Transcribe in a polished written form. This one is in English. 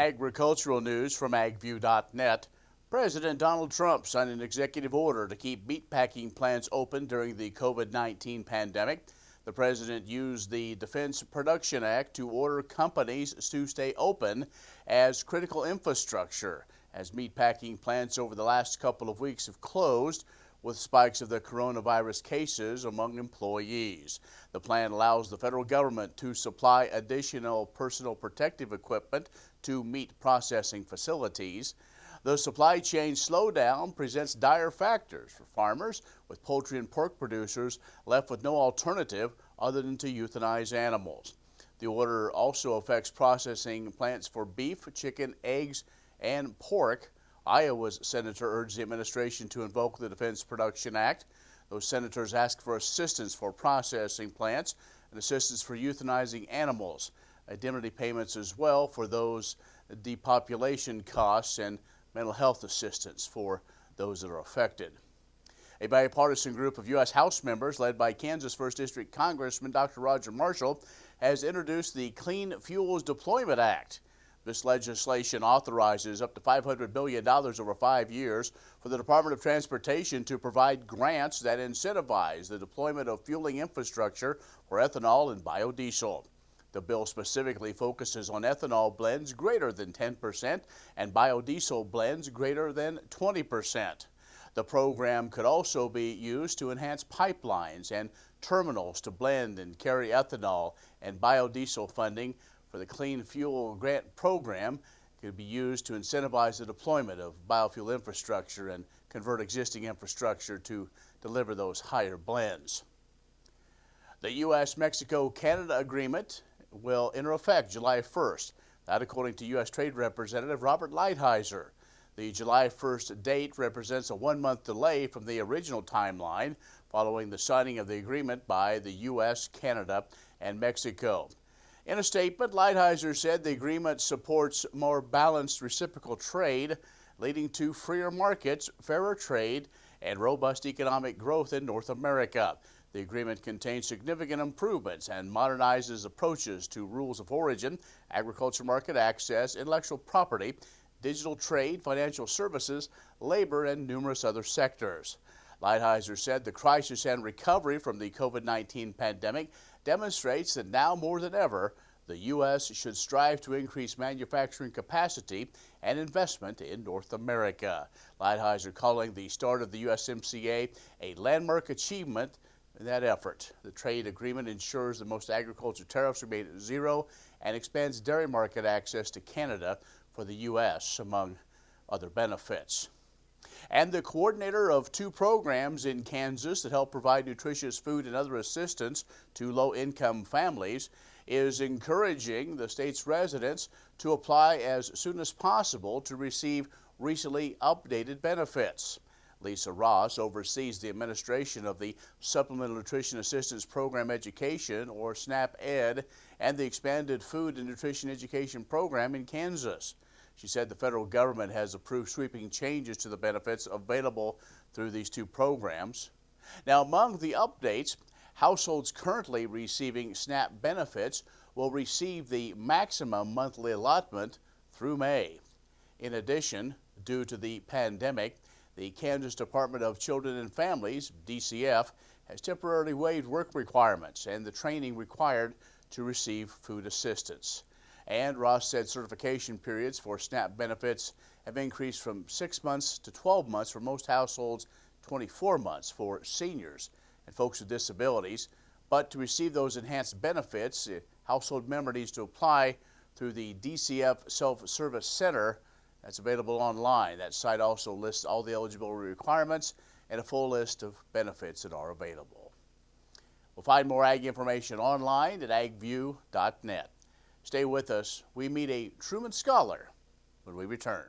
Agricultural news from agview.net. President Donald Trump signed an executive order to keep meatpacking plants open during the COVID-19 pandemic. The president used the Defense Production Act to order companies to stay open as critical infrastructure, as meatpacking plants over the last couple of weeks have closed with spikes of the coronavirus cases among employees. The plan allows the federal government to supply additional personal protective equipment to meat processing facilities. The supply chain slowdown presents dire factors for farmers, with poultry and pork producers left with no alternative other than to euthanize animals. The order also affects processing plants for beef, chicken, eggs, and pork. Iowa's senator urged the administration to invoke the Defense Production Act. Those senators asked for assistance for processing plants and assistance for euthanizing animals, indemnity payments as well for those depopulation costs, and mental health assistance for those that are affected. A bipartisan group of U.S. House members led by Kansas 1st District Congressman Dr. Roger Marshall has introduced the Clean Fuels Deployment Act. This legislation authorizes up to $500 billion over 5 years for the Department of Transportation to provide grants that incentivize the deployment of fueling infrastructure for ethanol and biodiesel. The bill specifically focuses on ethanol blends greater than 10% and biodiesel blends greater than 20%. The program could also be used to enhance pipelines and terminals to blend and carry ethanol, and biodiesel funding for the Clean Fuel Grant Program could be used to incentivize the deployment of biofuel infrastructure and convert existing infrastructure to deliver those higher blends. The U.S.-Mexico-Canada agreement will enter effect July 1st. That, according to U.S. Trade Representative Robert Lighthizer. The July 1st date represents a one-month delay from the original timeline following the signing of the agreement by the U.S., Canada, and Mexico. In a statement, Lighthizer said the agreement supports more balanced reciprocal trade, leading to freer markets, fairer trade, and robust economic growth in North America. The agreement contains significant improvements and modernizes approaches to rules of origin, agriculture market access, intellectual property, digital trade, financial services, labor, and numerous other sectors. Lighthizer said the crisis and recovery from the COVID-19 pandemic demonstrates that now more than ever, the U.S. should strive to increase manufacturing capacity and investment in North America. Lighthizer calling the start of the USMCA a landmark achievement in that effort. The trade agreement ensures that most agriculture tariffs remain at zero and expands dairy market access to Canada for the U.S., among other benefits. And the coordinator of two programs in Kansas that help provide nutritious food and other assistance to low-income families is encouraging the state's residents to apply as soon as possible to receive recently updated benefits. Lisa Ross oversees the administration of the Supplemental Nutrition Assistance Program Education, or SNAP-Ed, and the Expanded Food and Nutrition Education Program in Kansas. She said the federal government has approved sweeping changes to the benefits available through these two programs. Now, among the updates, households currently receiving SNAP benefits will receive the maximum monthly allotment through May. In addition, due to the pandemic, the Kansas Department of Children and Families, DCF, has temporarily waived work requirements and the training required to receive food assistance. And Ross said certification periods for SNAP benefits have increased from 6 months to 12 months for most households, 24 months for seniors and folks with disabilities. But to receive those enhanced benefits, a household member needs to apply through the DCF Self-Service Center. That's available online. That site also lists all the eligibility requirements and a full list of benefits that are available. We'll find more ag information online at agview.net. Stay with us. We meet a Truman Scholar when we return.